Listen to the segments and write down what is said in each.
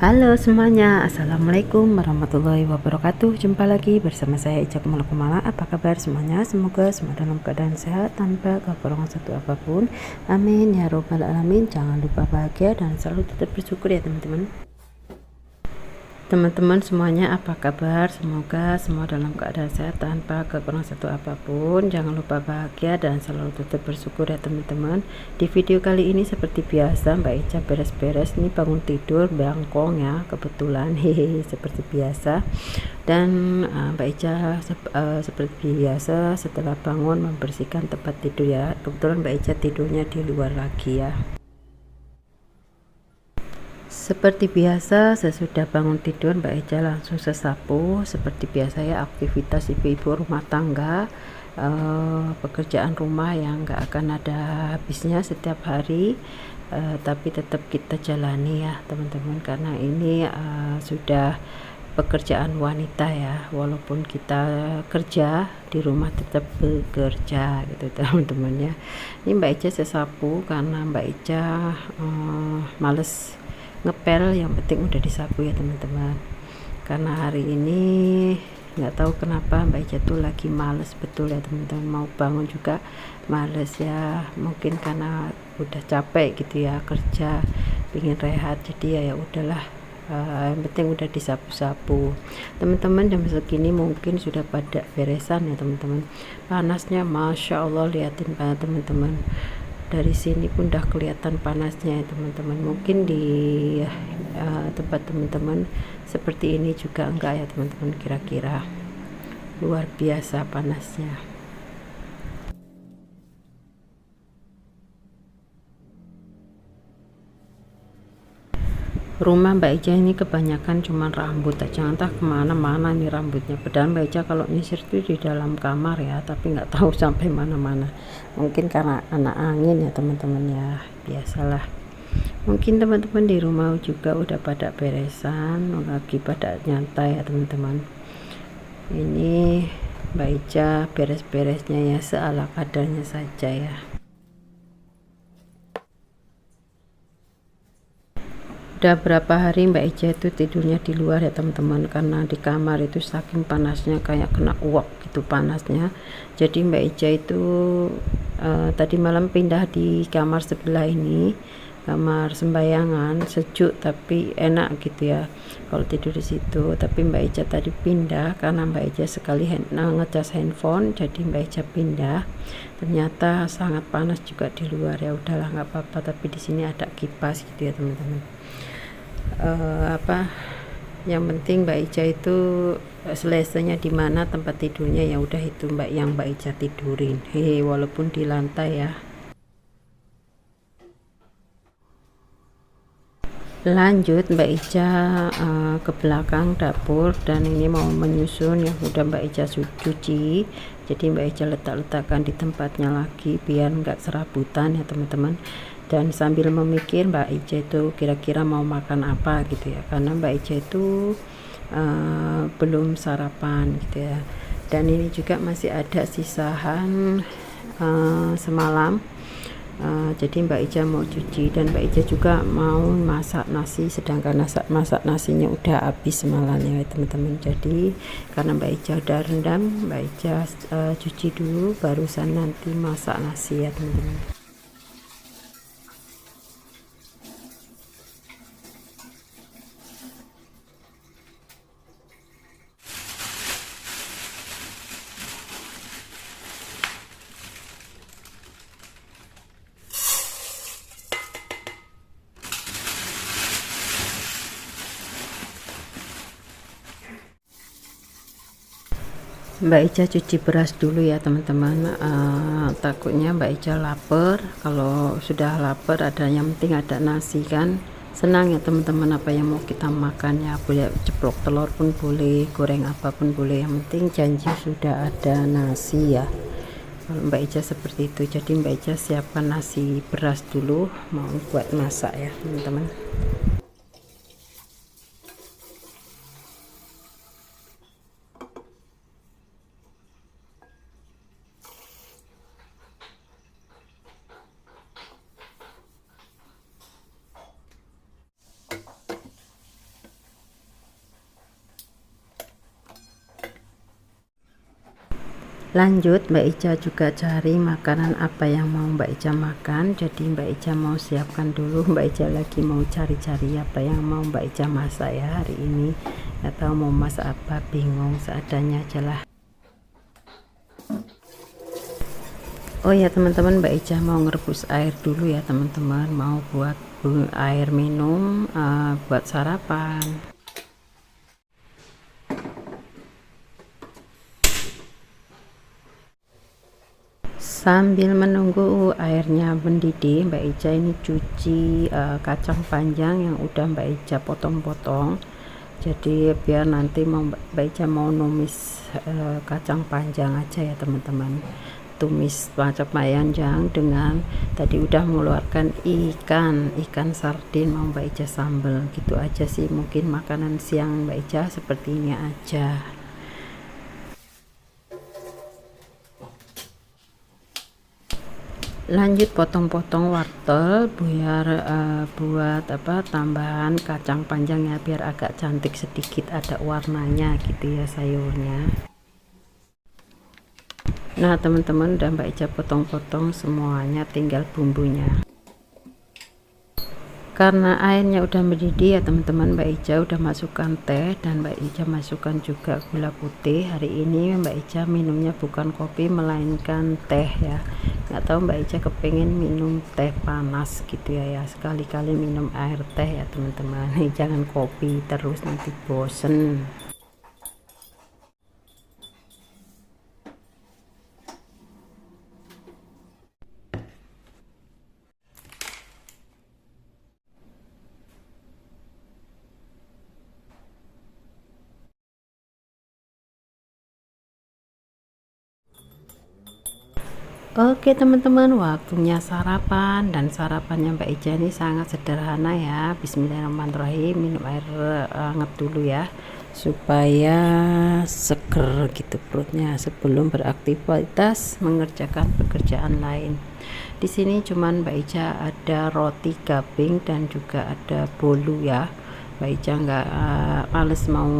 Halo semuanya, Assalamualaikum warahmatullahi wabarakatuh. Jumpa lagi bersama saya Ica Kumala. Apa kabar semuanya? Semoga semua dalam keadaan sehat tanpa kekurangan satu apapun. Amin ya robbal alamin. Jangan lupa bahagia dan selalu tetap bersyukur ya teman-teman. Teman-teman semuanya apa kabar? Semoga semua dalam keadaan sehat tanpa kekurangan satu apapun. Jangan lupa bahagia dan selalu tetap bersyukur ya teman-teman. Di video kali ini seperti biasa Mbak Ica beres-beres nih, bangun tidur bangkong ya kebetulan hehe seperti biasa. Dan Mbak Ica seperti biasa setelah bangun membersihkan tempat tidur ya. Kebetulan Mbak Ica tidurnya di luar lagi ya. Seperti biasa, sesudah bangun tidur Mbak Eja langsung sesapu. Seperti biasa ya, aktivitas ibu-ibu rumah tangga, pekerjaan rumah yang nggak akan ada habisnya setiap hari, tapi tetap kita jalani ya teman-teman, karena ini sudah pekerjaan wanita ya. Walaupun kita kerja di rumah tetap bekerja gitu teman-teman ya. Ini Mbak Eja sesapu karena Mbak Eja males ngepel, yang penting udah disapu ya teman-teman. Karena hari ini nggak tahu kenapa Mbak Ica tuh lagi males betul ya teman-teman, mau bangun juga males ya, mungkin karena udah capek gitu ya kerja, pingin rehat, jadi ya udahlah, yang penting udah disapu-sapu. Teman-teman jam segini mungkin sudah pada beresan ya teman-teman. Panasnya Masya Allah, liatin banget teman-teman, dari sini pun udah kelihatan panasnya ya teman-teman. Mungkin di tempat teman-teman seperti ini juga enggak ya teman-teman, kira-kira luar biasa panasnya. Rumah Mbak Ica ini kebanyakan cuman rambut aja, entah kemana-mana nih rambutnya. Padahal Mbak Ica kalau nyisir tuh di dalam kamar ya, tapi nggak tahu sampai mana-mana. Mungkin karena anak angin ya teman-teman ya, biasalah. Mungkin teman-teman di rumah juga udah pada beresan, lagi pada nyantai ya teman-teman. Ini Mbak Ica beres-beresnya ya seala kadarnya saja ya. Udah berapa hari Mbak Ica itu tidurnya di luar ya teman-teman, karena di kamar itu saking panasnya kayak kena uap gitu panasnya. Jadi Mbak Ica itu tadi malam pindah di kamar sebelah ini, kamar sembayangan, sejuk tapi enak gitu ya kalau tidur di situ. Tapi Mbak Ica tadi pindah karena Mbak Ica sekali ngecas handphone, jadi Mbak Ica pindah. Ternyata sangat panas juga di luar, ya udahlah nggak apa-apa, tapi di sini ada kipas gitu ya teman-teman. Yang penting Mbak Ica itu selesainya di mana tempat tidurnya, ya udah itu yang Mbak Ica tidurin, hehe, walaupun di lantai ya. Lanjut Mbak Ica ke belakang dapur, dan ini mau menyusun yang udah Mbak Ica cuci, jadi Mbak Ica letakkan di tempatnya lagi biar nggak serabutan ya teman-teman. Dan sambil memikir Mbak Ica itu kira-kira mau makan apa gitu ya, karena Mbak Ica itu belum sarapan gitu ya. Dan ini juga masih ada sisahan semalam. Jadi Mbak Ica mau cuci, dan Mbak Ica juga mau masak nasi, sedangkan masak nasinya udah habis semalamnya ya teman-teman. Jadi karena Mbak Ica udah rendam, Mbak Ica cuci dulu barusan nanti masak nasi ya teman-teman. Mbak Ica cuci beras dulu ya teman-teman, takutnya Mbak Ica lapar. Kalau sudah lapar, ada yang penting ada nasi kan senang ya teman-teman. Apa yang mau kita makan ya, boleh ceplok telur pun boleh, goreng apapun boleh, yang penting janji sudah ada nasi ya. Kalau Mbak Ica seperti itu, jadi Mbak Ica siapkan nasi beras dulu mau buat masak ya teman-teman. Lanjut Mbak Ica juga cari makanan apa yang mau Mbak Ica makan, jadi Mbak Ica mau siapkan dulu. Mbak Ica lagi mau cari-cari apa yang mau Mbak Ica masak ya hari ini, atau mau masak apa bingung, seadanya aja lah. Oh ya teman-teman, Mbak Ica mau ngerebus air dulu ya teman-teman, mau buat air minum buat sarapan. Sambil menunggu airnya mendidih, Mbak Ica ini cuci kacang panjang yang udah Mbak Ica potong-potong. Jadi biar nanti Mbak Ica mau numis kacang panjang aja ya teman-teman. Tumis kacang panjang dengan tadi udah mengeluarkan ikan sardin, mau Mbak Ica sambel gitu aja sih. Mungkin makanan siang Mbak Ica seperti ini aja. Lanjut potong-potong wortel biar buat apa tambahan kacang panjangnya, biar agak cantik sedikit, ada warnanya gitu ya sayurnya. Nah teman-teman, udah Mbak Ica potong-potong semuanya, tinggal bumbunya. Karena airnya udah mendidih ya teman-teman, Mbak Ica udah masukkan teh dan Mbak Ica masukkan juga gula putih. Hari ini Mbak Ica minumnya bukan kopi melainkan teh ya. Nggak tahu Mbak Ica kepengen minum teh panas gitu ya, sekali-kali minum air teh ya teman-teman. Jangan kopi terus, nanti bosen. Oke teman-teman, waktunya sarapan, dan sarapannya Mbak Ica ini sangat sederhana ya. Bismillahirrahmanirrahim, minum air hangat dulu ya supaya seger gitu perutnya sebelum beraktivitas mengerjakan pekerjaan lain. Di sini cuman Mbak Ica ada roti gabing dan juga ada bolu ya. Mbak Ica nggak males mau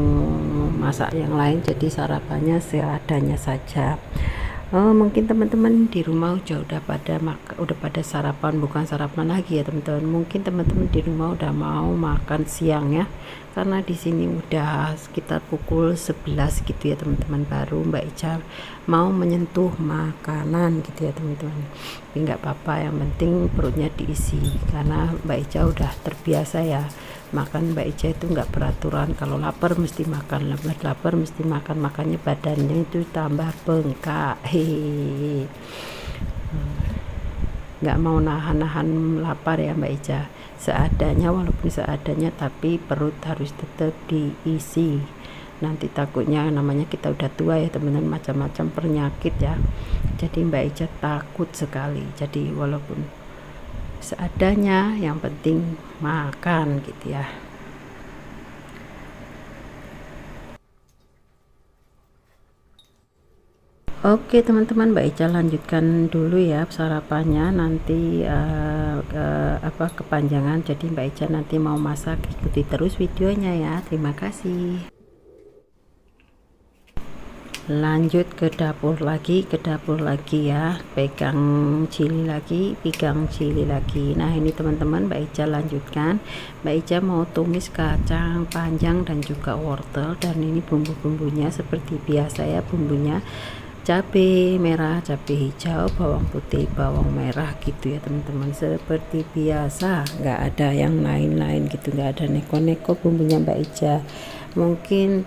masak yang lain, jadi sarapannya seadanya saja. Mungkin teman-teman di rumah udah pada sarapan, bukan sarapan lagi ya teman-teman. Mungkin teman-teman di rumah udah mau makan siang ya, karena di sini udah sekitar pukul 11 gitu ya teman-teman, baru Mbak Ica mau menyentuh makanan gitu ya teman-teman. Tapi nggak apa-apa, yang penting perutnya diisi, karena Mbak Ica udah terbiasa ya makan. Mbak Ica itu nggak peraturan, kalau lapar mesti makan, lapar mesti makan, makanya badannya itu tambah bengkak. Hehehe, nggak mau nahan-nahan lapar ya Mbak Ica, seadanya, walaupun seadanya tapi perut harus tetap diisi. Nanti takutnya, namanya kita udah tua ya teman-teman, macam-macam penyakit ya, jadi Mbak Ica takut sekali. Jadi walaupun seadanya, yang penting makan gitu ya. Oke teman-teman, Mbak Ica lanjutkan dulu ya sarapannya, nanti kepanjangan, jadi Mbak Ica nanti mau masak, ikuti terus videonya ya. Terima kasih. Lanjut ke dapur lagi ya, pegang cili lagi. Nah ini teman-teman, Mbak Ica lanjutkan. Mbak Ica mau tumis kacang panjang dan juga wortel, dan ini bumbu-bumbunya seperti biasa ya, bumbunya cabai merah, cabai hijau, bawang putih, bawang merah gitu ya teman-teman, seperti biasa, nggak ada yang lain-lain gitu, nggak ada neko-neko bumbunya Mbak Ica. Mungkin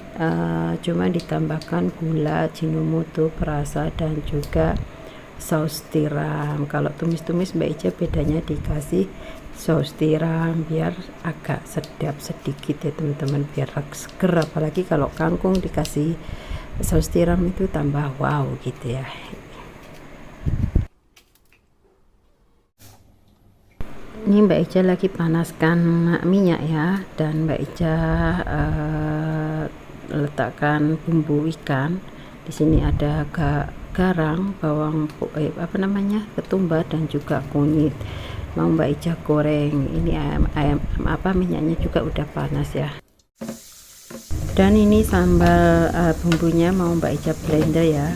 cuma ditambahkan gula, Ajinomoto, perasa, dan juga saus tiram. Kalau tumis-tumis Mbak Ica bedanya dikasih saus tiram biar agak sedap sedikit ya teman-teman, biar seger. Apalagi kalau kangkung dikasih saus tiram itu tambah wow gitu ya. Ini Mbak Ica lagi panaskan minyak ya, dan Mbak Ica letakkan bumbu ikan. Di sini ada garam, bawang ketumbar, dan juga kunyit. Mau Mbak Ica goreng. Ini ayam minyaknya juga udah panas ya. Dan ini sambal bumbunya mau Mbak Ica blender ya.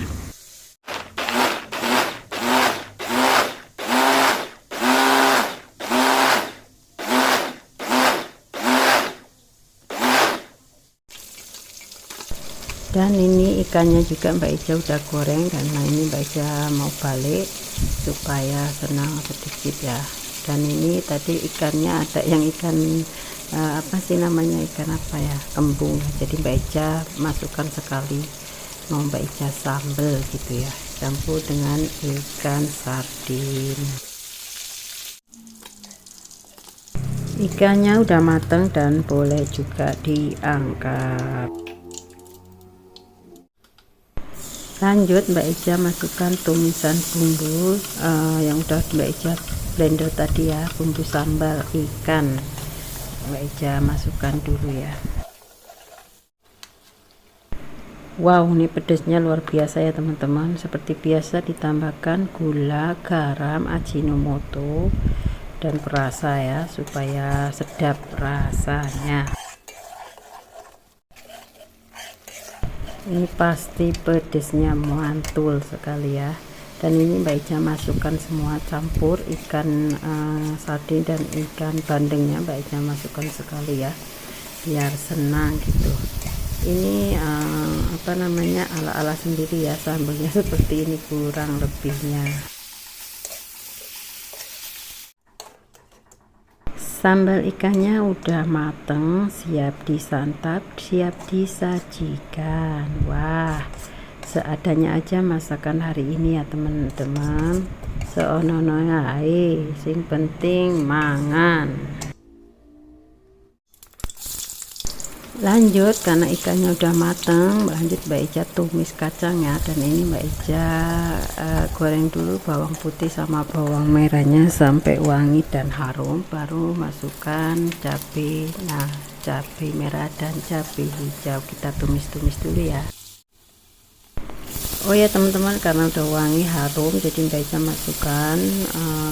Dan ini ikannya juga Mbak Ica udah goreng, karena ini Mbak Ica mau balik supaya senang sedikit ya. Dan ini tadi ikannya ada yang ikan apa sih namanya, ikan apa ya, kembung. Jadi Mbak Ica masukkan sekali, mau Mbak Ica sambel gitu ya, campur dengan ikan sardin. Ikannya udah matang dan boleh juga diangkat. Lanjut Mbak Ica masukkan tumisan bumbu yang udah Mbak Ica blender tadi ya, bumbu sambal ikan. Mbak Ica masukkan dulu ya. Wow, ini pedasnya luar biasa ya teman-teman. Seperti biasa ditambahkan gula, garam, ajinomoto dan perasa ya, supaya sedap rasanya. Ini pasti pedesnya mantul sekali ya. Dan ini Mbak Ica masukkan semua, campur ikan sardin dan ikan bandengnya Mbak Ica masukkan sekali ya, biar senang gitu. Ini apa namanya, ala-ala sendiri ya, sambalnya seperti ini kurang lebihnya. Sambal ikannya udah mateng, siap disantap, siap disajikan. Wah, seadanya aja masakan hari ini ya teman-teman. Seonono ae, sing penting mangan. Lanjut, karena ikannya udah mateng, lanjut Mbak Ica tumis kacang ya. Dan ini Mbak Ica goreng dulu bawang putih sama bawang merahnya sampai wangi dan harum, baru masukkan cabai. Nah, cabai merah dan cabai hijau kita tumis-tumis dulu ya. Oh ya teman-teman, karena udah wangi harum, jadi Mbak Ica masukkan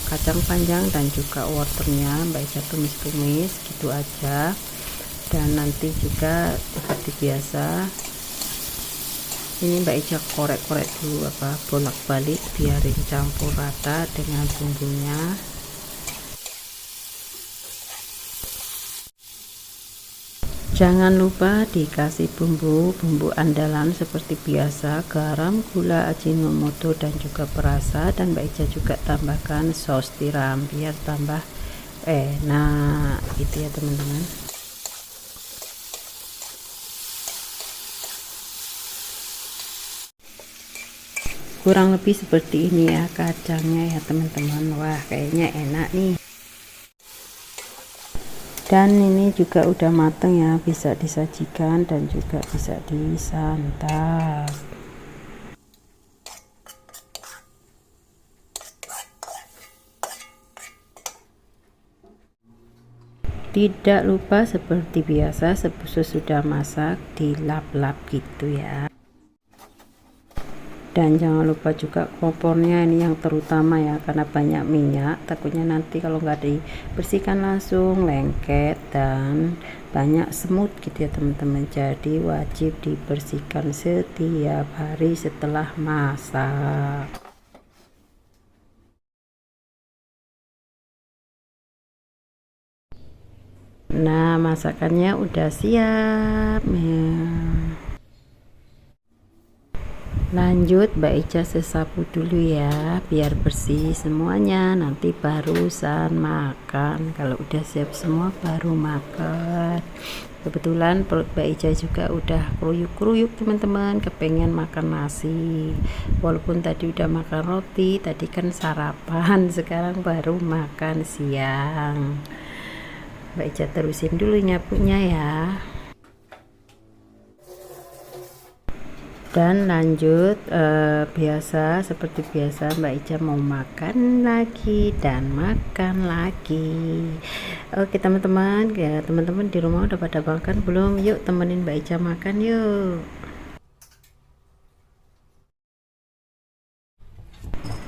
kacang panjang dan juga wortelnya Mbak Ica tumis-tumis gitu aja. Dan nanti juga seperti biasa ini Mbak Ica korek-korek dulu, bolak-balik biarin campur rata dengan bumbunya. Jangan lupa dikasih bumbu andalan seperti biasa, garam, gula, ajinomoto dan juga perasa. Dan Mbak Ica juga tambahkan saus tiram biar tambah enak gitu ya teman-teman. Kurang lebih seperti ini ya kacangnya ya teman-teman. Wah, kayaknya enak nih. Dan ini juga udah mateng ya, bisa disajikan dan juga bisa disantap. Tidak lupa seperti biasa, sesudah masak dilap-lap gitu ya. Dan jangan lupa juga kompornya ini yang terutama ya, karena banyak minyak, takutnya nanti kalau nggak dibersihkan langsung lengket dan banyak semut gitu ya teman-teman. Jadi wajib dibersihkan setiap hari setelah masak. Nah, masakannya udah siap ya. Lanjut Mbak Ica sesapu dulu ya, biar bersih semuanya, nanti barusan makan. Kalau udah siap semua baru makan. Kebetulan perut Mbak Ica juga udah kruyuk-kruyuk teman-teman, kepengen makan nasi. Walaupun tadi udah makan roti, tadi kan sarapan, sekarang baru makan siang. Mbak Ica terusin dulu nyapunya ya. Dan lanjut seperti biasa Mbak Ica mau makan lagi dan makan lagi. Oke teman-teman ya, teman-teman di rumah udah pada makan belum? Yuk temenin Mbak Ica makan yuk.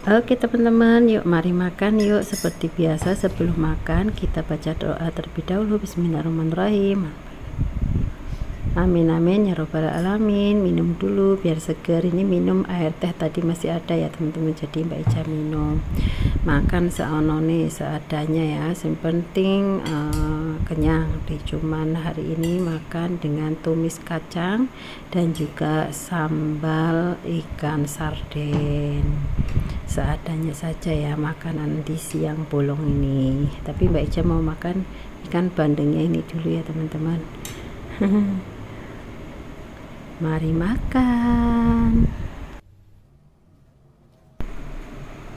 Oke teman-teman, yuk mari makan yuk. Seperti biasa sebelum makan kita baca doa terlebih dahulu. Bismillahirrahmanirrahim. Amin amin ya robbal alamin. Minum dulu biar segar. Ini minum air teh tadi masih ada ya teman-teman, jadi Mbak Ica minum. makan seonone seadanya ya, yang penting kenyang. Cuman hari ini makan dengan tumis kacang dan juga sambal ikan sarden, seadanya saja ya makanan di siang bolong ini. Tapi Mbak Ica mau makan ikan bandengnya ini dulu ya teman-teman. Mari makan.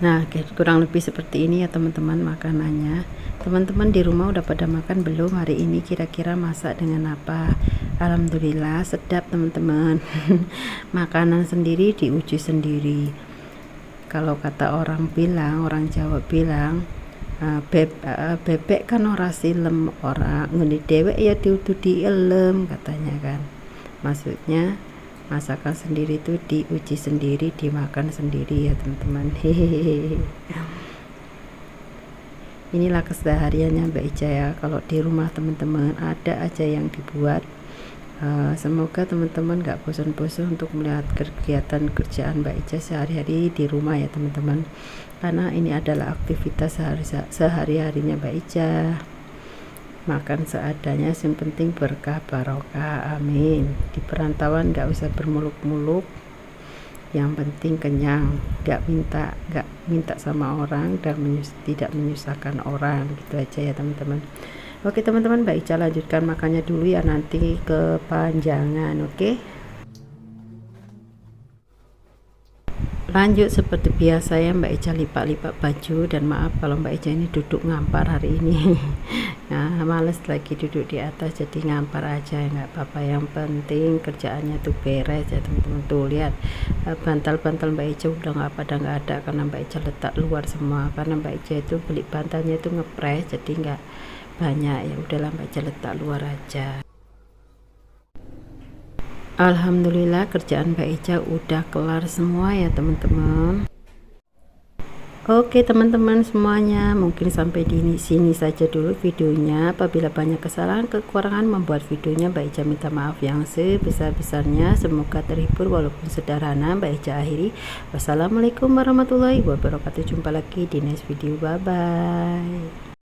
Nah, kurang lebih seperti ini ya teman-teman makanannya. Teman-teman di rumah udah pada makan belum hari ini? Kira-kira masak dengan apa? Alhamdulillah sedap teman-teman. Makanan sendiri diuji sendiri. Kalau kata orang bilang, orang Jawa bilang, bebek kan ora silem, ora ngene dhewek ya diudu dielem katanya kan. Maksudnya masakan sendiri itu diuji sendiri, dimakan sendiri ya teman-teman. Hehehe. Inilah kesehariannya Mbak Ica ya, kalau di rumah teman-teman ada aja yang dibuat. Semoga teman-teman gak bosan-bosan untuk melihat kegiatan kerjaan Mbak Ica sehari-hari di rumah ya teman-teman, karena ini adalah aktivitas sehari-harinya Mbak Ica. Makan seadanya, yang penting berkah barokah, amin. Di perantauan gak usah bermuluk-muluk, yang penting kenyang, gak minta sama orang dan tidak menyusahkan orang, gitu aja ya teman-teman. Oke teman-teman, Mbak Ica lanjutkan makannya dulu ya, nanti kepanjangan. Oke, lanjut seperti biasa ya, Mbak Ica lipat-lipat baju. Dan maaf kalau Mbak Ica ini duduk ngampar hari ini. Nah, males lagi duduk di atas, jadi ngampar aja, nggak apa-apa. Yang penting kerjaannya tuh beres ya teman-teman. Tuh lihat, bantal-bantal Mbak Ica udah nggak ada karena Mbak Ica letak luar semua, karena Mbak Ica itu beli bantalnya itu ngepres, jadi nggak banyak, ya udahlah Mbak Ica letak luar aja. Alhamdulillah kerjaan Mbak Ica udah kelar semua ya teman-teman. Oke teman-teman semuanya, mungkin sampai di sini saja dulu videonya. Apabila banyak kesalahan kekurangan membuat videonya, Mbak Ica minta maaf yang sebesar-besarnya. Semoga terhibur walaupun sederhana. Mbak Ica akhiri, wassalamualaikum warahmatullahi wabarakatuh. Jumpa lagi di next video, bye bye.